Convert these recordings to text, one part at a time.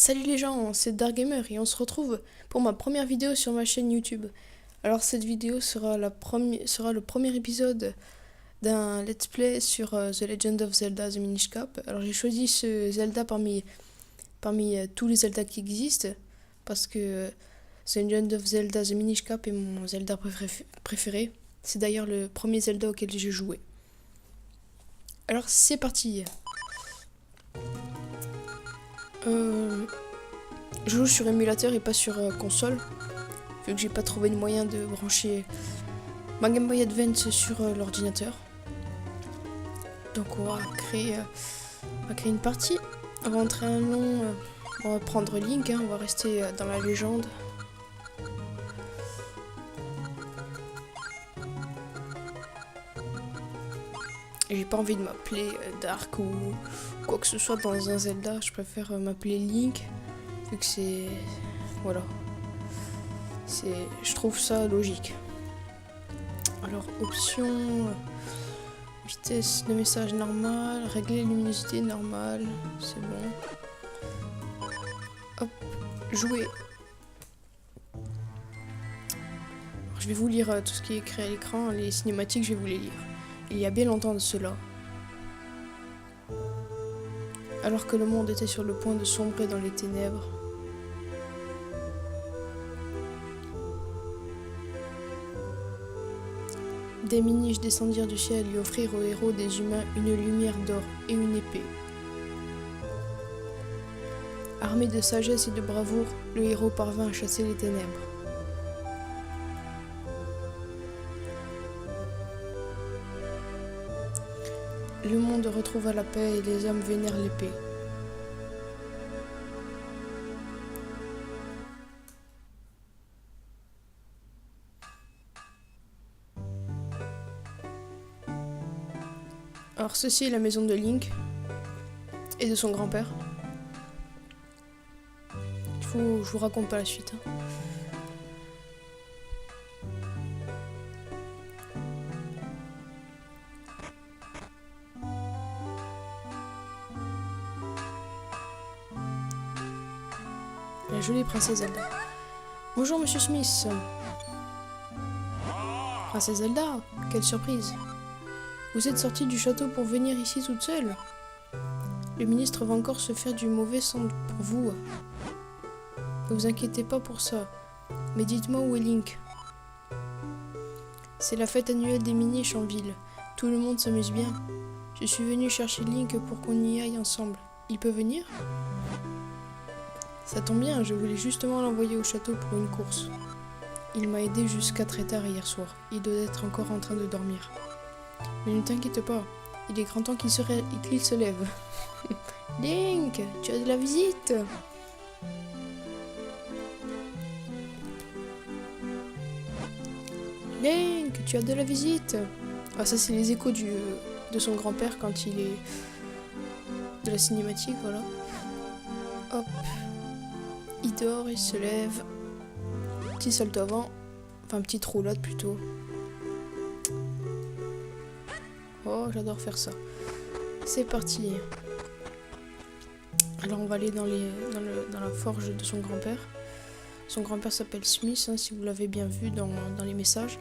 Salut les gens, c'est Dargamer et on se retrouve pour ma première vidéo sur ma chaîne YouTube. Alors cette vidéo sera le premier épisode d'un let's play sur The Legend of Zelda The Minish Cap. Alors j'ai choisi ce Zelda parmi tous les Zelda qui existent parce que The Legend of Zelda The Minish Cap est mon Zelda préféré. C'est d'ailleurs le premier Zelda auquel j'ai joué. Alors c'est parti. Je joue sur émulateur et pas sur console, vu que j'ai pas trouvé de moyen de brancher ma Game Boy Advance sur l'ordinateur. Donc on va créer une partie. On va entrer un nom, on va prendre Link, on va rester dans la légende. J'ai pas envie de m'appeler Dark ou quoi que ce soit dans un Zelda, je préfère m'appeler Link, vu que c'est... voilà. Je trouve ça logique. Alors, option... vitesse de message normale, régler luminosité normale, c'est bon. Hop, jouer. Alors, je vais vous lire tout ce qui est écrit à l'écran, les cinématiques, je vais vous les lire. Il y a bien longtemps de cela. Alors que le monde était sur le point de sombrer dans les ténèbres, des miniches descendirent du ciel et offrirent aux héros des humains une lumière d'or et une épée. Armé de sagesse et de bravoure, le héros parvint à chasser les ténèbres. Le monde retrouva la paix et les hommes vénèrent l'épée. Alors ceci est la maison de Link et de son grand-père. Je vous raconte pas la suite. La jolie princesse Zelda. Bonjour Monsieur Smith. Princesse Zelda, quelle surprise. Vous êtes sortie du château pour venir ici toute seule? Le ministre va encore se faire du mauvais sang pour vous. Ne vous inquiétez pas pour ça. Mais dites-moi où est Link? C'est la fête annuelle des miniches en ville. Tout le monde s'amuse bien. Je suis venue chercher Link pour qu'on y aille ensemble. Il peut venir? Ça tombe bien, je voulais justement l'envoyer au château pour une course. Il m'a aidé jusqu'à très tard hier soir. Il doit être encore en train de dormir. Mais ne t'inquiète pas, il est grand temps qu'il se lève. Link, tu as de la visite? Link, tu as de la visite? Ah, ça c'est les échos de son grand-père quand il est... de la cinématique, voilà. Hop. Il dort, il se lève. Petit salto avant. Enfin, petite roulade plutôt. Oh, j'adore faire ça. C'est parti. Alors, on va aller dans la forge de son grand-père. Son grand-père s'appelle Smith, si vous l'avez bien vu dans les messages.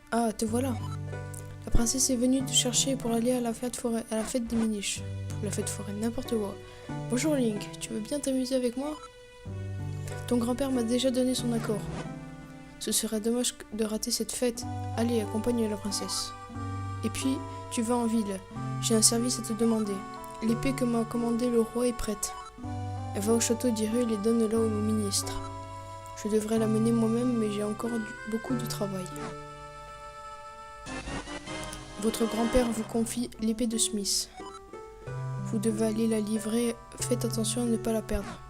Ah, te voilà. La princesse est venue te chercher pour aller à la fête des miniches. La fête foraine, n'importe quoi. Bonjour Link, tu veux bien t'amuser avec moi? Ton grand-père m'a déjà donné son accord. Ce serait dommage de rater cette fête. Allez, accompagne la princesse. Et puis, tu vas en ville. J'ai un service à te demander. L'épée que m'a commandée le roi est prête. Elle va au château d'Hyrule et donne-la au ministre. Je devrais la mener moi-même, mais j'ai encore beaucoup de travail. Votre grand-père vous confie l'épée de Smith. Vous devez aller la livrer, faites attention à ne pas la perdre.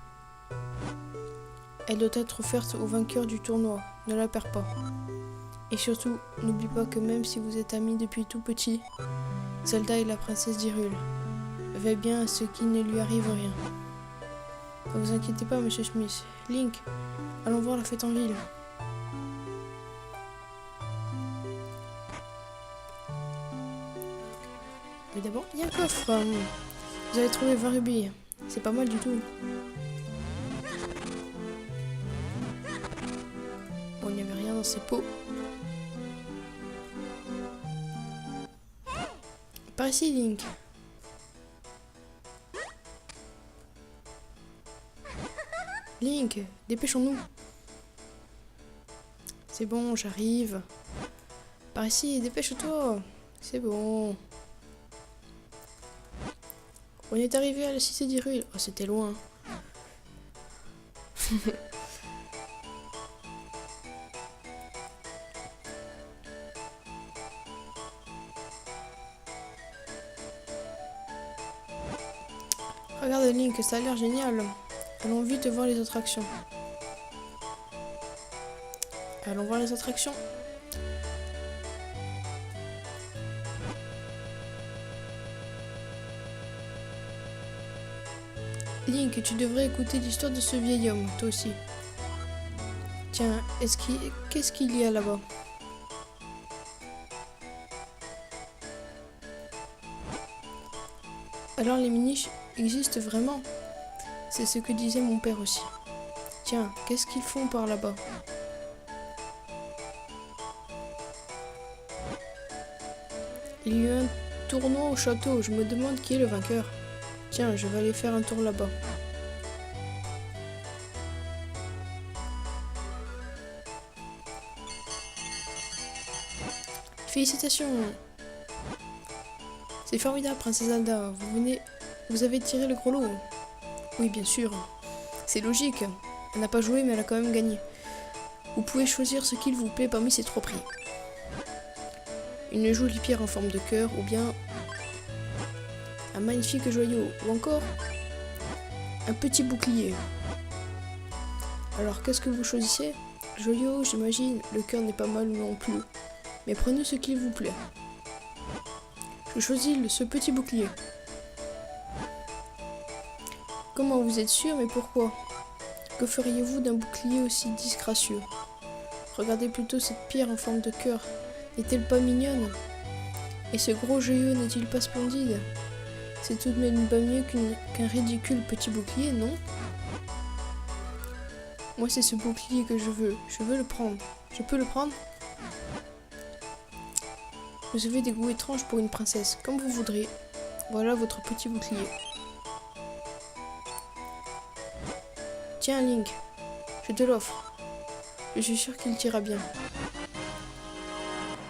Elle doit être offerte au vainqueur du tournoi, ne la perds pas. Et surtout, n'oublie pas que même si vous êtes amis depuis tout petit, Zelda est la princesse d'Hyrule. Veille bien à ce qu'il ne lui arrive rien. Ne vous inquiétez pas, Monsieur Smith. Link, allons voir la fête en ville. Mais d'abord, il y a un coffre. Vous allez trouver 20 rubis. C'est pas mal du tout. Bon, il n'y avait rien dans ces pots. Par ici, Link. Link, dépêchons-nous. C'est bon, j'arrive. Par ici, dépêche-toi. C'est bon. On est arrivé à la cité d'Hyrule. Oh, c'était loin. Regarde Link, ça a l'air génial. Allons vite voir les attractions. Allons voir les attractions. Link, tu devrais écouter l'histoire de ce vieil homme, toi aussi. Tiens, qu'est-ce qu'il y a là-bas? Alors les miniches existent vraiment? C'est ce que disait mon père aussi. Tiens, qu'est-ce qu'ils font par là-bas? Il y a eu un tournoi au château, je me demande qui est le vainqueur. Tiens, je vais aller faire un tour là-bas. Félicitations! C'est formidable, princesse Zelda. Vous avez tiré le gros lot. Oui, bien sûr. C'est logique. Elle n'a pas joué, mais elle a quand même gagné. Vous pouvez choisir ce qu'il vous plaît parmi ces 3 prix. Une jolie pierre en forme de cœur, ou bien un magnifique joyau, ou encore un petit bouclier. Alors, qu'est-ce que vous choisissez? Joyau, j'imagine. Le cœur n'est pas mal non plus. Mais prenez ce qu'il vous plaît. Je choisis ce petit bouclier. Comment vous êtes sûr, mais pourquoi? Que feriez-vous d'un bouclier aussi disgracieux? Regardez plutôt cette pierre en forme de cœur. N'est-elle pas mignonne? Et ce gros joyau n'est-il pas splendide? C'est tout de même pas mieux qu'un ridicule petit bouclier, non? Moi, c'est ce bouclier que je veux. Je veux le prendre. Je peux le prendre? Vous avez des goûts étranges pour une princesse, comme vous voudrez. Voilà votre petit bouclier. Tiens, Link, je te l'offre. Je suis sûre qu'il t'ira bien.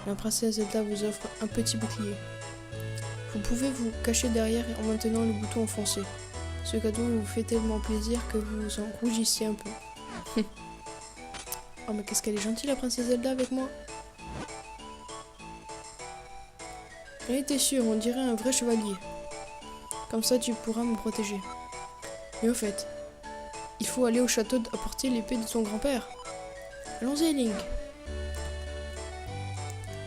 La princesse Zelda vous offre un petit bouclier. Vous pouvez vous cacher derrière en maintenant le bouton enfoncé. Ce cadeau vous fait tellement plaisir que vous en rougissez un peu. Oh mais qu'est-ce qu'elle est gentille la princesse Zelda avec moi. Elle était sûre, on dirait un vrai chevalier. Comme ça tu pourras me protéger. Mais au fait, il faut aller au château apporter l'épée de son grand-père. Allons-y Link.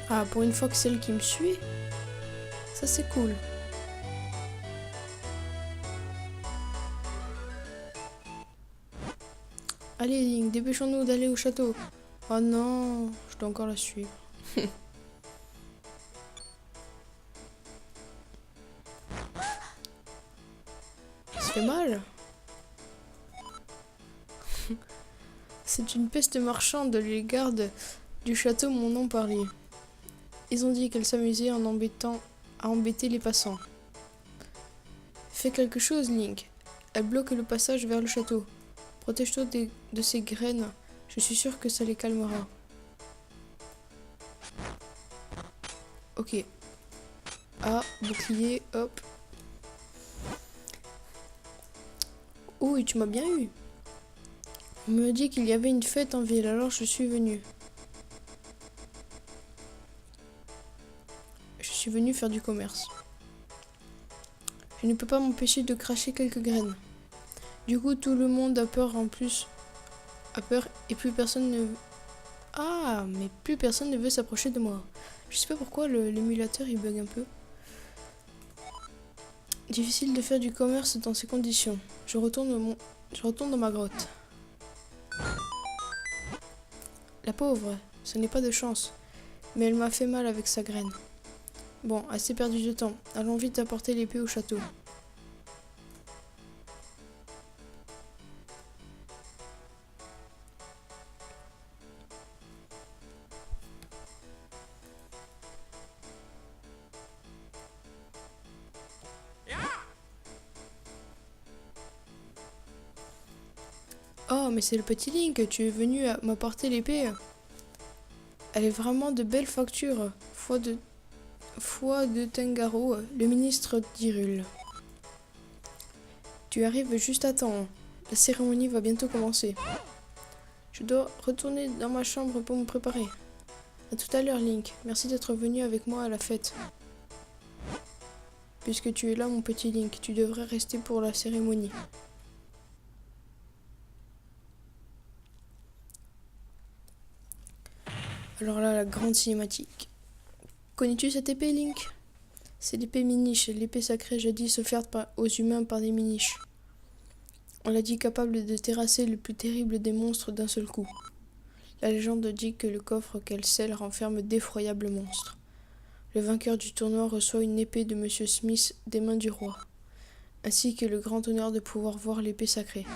Ah, pour une fois que c'est elle qui me suit, ça c'est cool. Allez Link, dépêchons-nous d'aller au château. Oh non, je dois encore la suivre. Ça fait mal. C'est une peste marchande, les gardes du château m'en ont parlé. Ils ont dit qu'elle s'amusait à embêter les passants. Fais quelque chose, Link. Elle bloque le passage vers le château. Protège-toi de ces graines. Je suis sûre que ça les calmera. Ok. Ah, bouclier, hop. Oh, et tu m'as bien eu. On me dit qu'il y avait une fête en ville, alors je suis venue. Je suis venue faire du commerce. Je ne peux pas m'empêcher de cracher quelques graines. Du coup, tout le monde a peur en plus. A peur et plus personne ne... Ah, mais plus personne ne veut s'approcher de moi. Je sais pas pourquoi l'émulateur il bug un peu. Difficile de faire du commerce dans ces conditions. Je retourne dans ma grotte. La pauvre, ce n'est pas de chance. Mais elle m'a fait mal avec sa graine. Bon, assez perdu de temps. Allons vite apporter l'épée au château. Oh, mais c'est le petit Link, tu es venu m'apporter l'épée. Elle est vraiment de belle facture. Foi de Tengaro, le ministre d'Hyrule. Tu arrives juste à temps. La cérémonie va bientôt commencer. Je dois retourner dans ma chambre pour me préparer. À tout à l'heure, Link. Merci d'être venu avec moi à la fête. Puisque tu es là, mon petit Link, tu devrais rester pour la cérémonie. Alors là, la grande cinématique. Connais-tu cette épée, Link? C'est l'épée Minish, l'épée sacrée jadis offerte aux humains par des Minish. On l'a dit capable de terrasser le plus terrible des monstres d'un seul coup. La légende dit que le coffre qu'elle scelle renferme d'effroyables monstres. Le vainqueur du tournoi reçoit une épée de Monsieur Smith des mains du roi, ainsi que le grand honneur de pouvoir voir l'épée sacrée.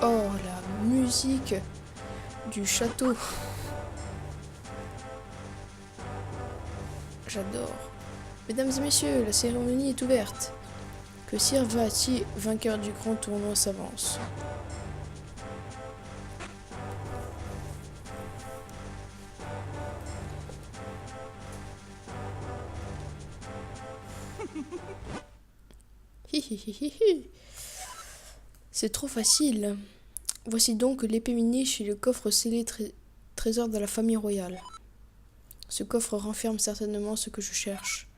Oh, la musique du château. J'adore. Mesdames et messieurs, la cérémonie est ouverte. Que Sir Vaati, vainqueur du grand tournoi, s'avance. Hihihihi. C'est trop facile. Voici donc l'épée Minish et le coffre scellé trésor de la famille royale. Ce coffre renferme certainement ce que je cherche.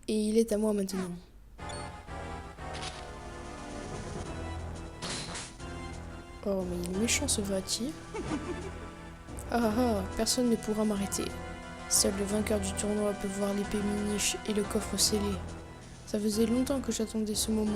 Et il est à moi maintenant. Oh, mais il est méchant ce Vaati. Personne ne pourra m'arrêter. Seul le vainqueur du tournoi peut voir l'épée Minish et le coffre scellé. Ça faisait longtemps que j'attendais ce moment.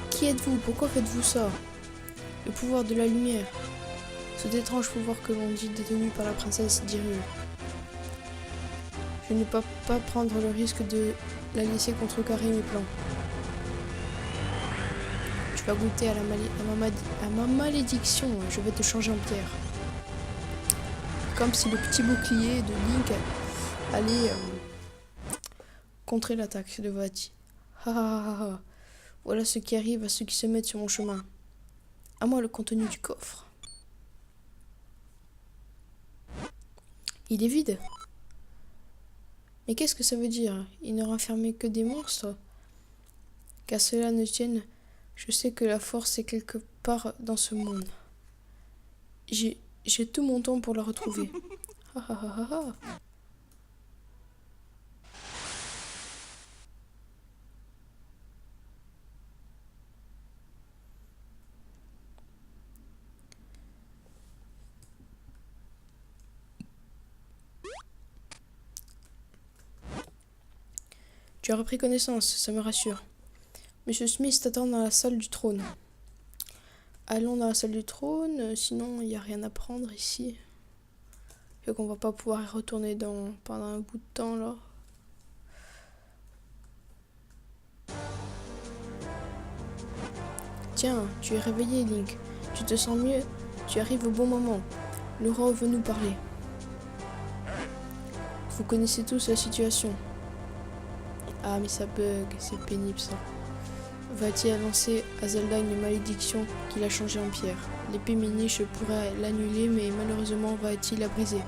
Qui êtes-vous? Pourquoi faites-vous ça? Le pouvoir de la lumière. Cet étrange pouvoir que l'on dit détenu par la princesse d'Hyrule. Je ne peux pas prendre le risque de la laisser contrecarrer mes plans. Tu vas goûter à ma malédiction, je vais te changer en pierre. Comme si le petit bouclier de Link allait contrer l'attaque de Vaati. Voilà ce qui arrive à ceux qui se mettent sur mon chemin. À moi le contenu du coffre. Il est vide. Mais qu'est-ce que ça veut dire? Il ne renfermait que des monstres? Qu'à cela ne tienne, je sais que la force est quelque part dans ce monde. J'ai tout mon temps pour la retrouver. Tu as repris connaissance, ça me rassure. Monsieur Smith t'attend dans la salle du trône. Allons dans la salle du trône, sinon il n'y a rien à prendre ici. Et qu'on va pas pouvoir y retourner pendant un bout de temps là. Tiens, tu es réveillé, Link. Tu te sens mieux? Tu arrives au bon moment. Le roi veut nous parler. Vous connaissez tous la situation. Ah mais ça bug, c'est pénible ça. Vaati a lancé à Zelda une malédiction qui l'a changée en pierre. L'épée Minish pourrait l'annuler mais malheureusement Vaati l'a brisée.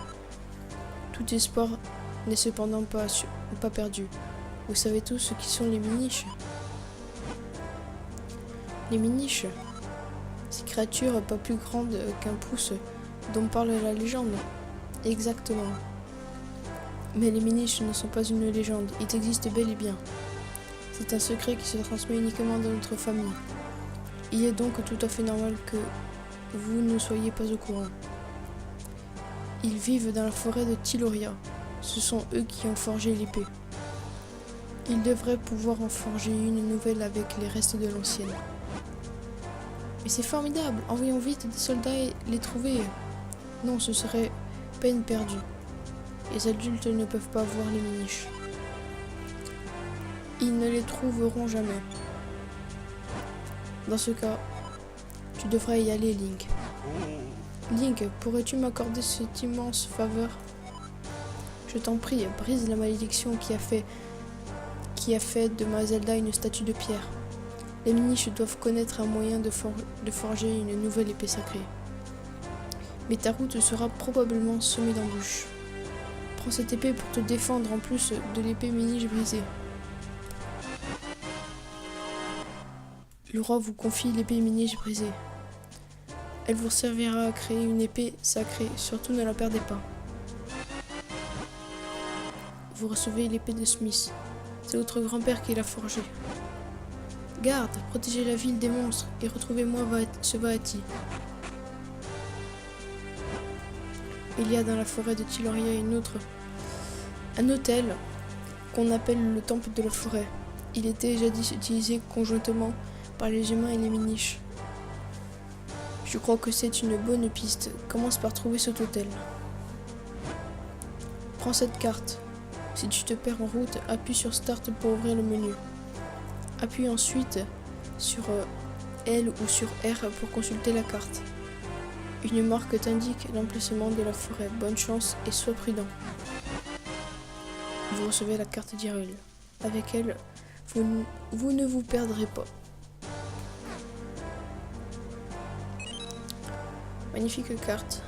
Tout espoir n'est cependant pas perdu. Vous savez tous ce qui sont les Minish? Les Minish, ces créatures pas plus grandes qu'un pouce dont parle la légende. Exactement. Mais les Minish ne sont pas une légende, ils existent bel et bien. C'est un secret qui se transmet uniquement dans notre famille. Il est donc tout à fait normal que vous ne soyez pas au courant. Ils vivent dans la forêt de Tyloria. Ce sont eux qui ont forgé l'épée. Ils devraient pouvoir en forger une nouvelle avec les restes de l'ancienne. Mais c'est formidable, envoyons vite des soldats et les trouver. Non, ce serait peine perdue. Les adultes ne peuvent pas voir les miniches. Ils ne les trouveront jamais. Dans ce cas, tu devrais y aller, Link. Link, pourrais-tu m'accorder cette immense faveur? Je t'en prie, brise la malédiction qui a fait de ma Zelda une statue de pierre. Les miniches doivent connaître un moyen de forger une nouvelle épée sacrée. Mais ta route sera probablement semée d'embûches. Prends cette épée pour te défendre en plus de l'épée miniche brisée. Le roi vous confie l'épée miniche brisée. Elle vous servira à créer une épée sacrée, surtout ne la perdez pas. Vous recevez l'épée de Smith. C'est votre grand-père qui l'a forgée. Garde, protégez la ville des monstres et retrouvez-moi ce Vaati. Il y a dans la forêt de Tiloria un hôtel qu'on appelle le temple de la forêt. Il était jadis utilisé conjointement par les humains et les miniches. Je crois que c'est une bonne piste. Commence par trouver cet hôtel. Prends cette carte. Si tu te perds en route, appuie sur Start pour ouvrir le menu. Appuie ensuite sur L ou sur R pour consulter la carte. Une marque t'indique l'emplacement de la forêt. Bonne chance et sois prudent. Vous recevez la carte d'Hyrule. Avec elle, vous ne vous perdrez pas. Magnifique carte.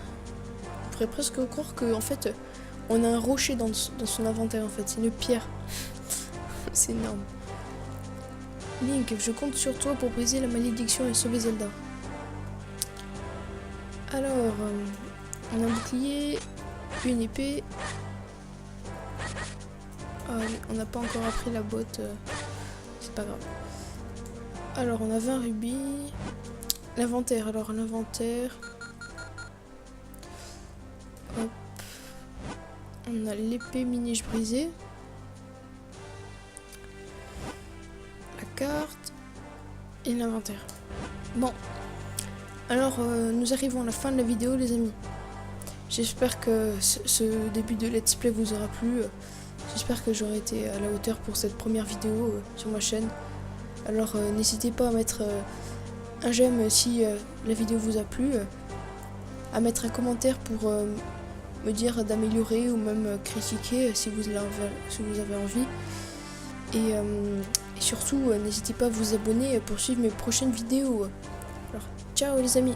On pourrait presque croire que en fait on a un rocher dans son inventaire en fait. C'est une pierre. C'est énorme. Link, je compte sur toi pour briser la malédiction et sauver Zelda. Alors, on a un bouclier, une épée. On n'a pas encore appris la botte. C'est pas grave. Alors, on a 20 rubis. L'inventaire. Alors, l'inventaire. Hop. On a l'épée miniche brisée. La carte. Et l'inventaire. Bon. Alors, nous arrivons à la fin de la vidéo, les amis. J'espère que ce début de let's play vous aura plu. J'espère que j'aurai été à la hauteur pour cette première vidéo sur ma chaîne. Alors, n'hésitez pas à mettre un j'aime si la vidéo vous a plu. À mettre un commentaire pour me dire d'améliorer ou même critiquer si vous avez envie. Et surtout, n'hésitez pas à vous abonner pour suivre mes prochaines vidéos. Alors, ciao les amis!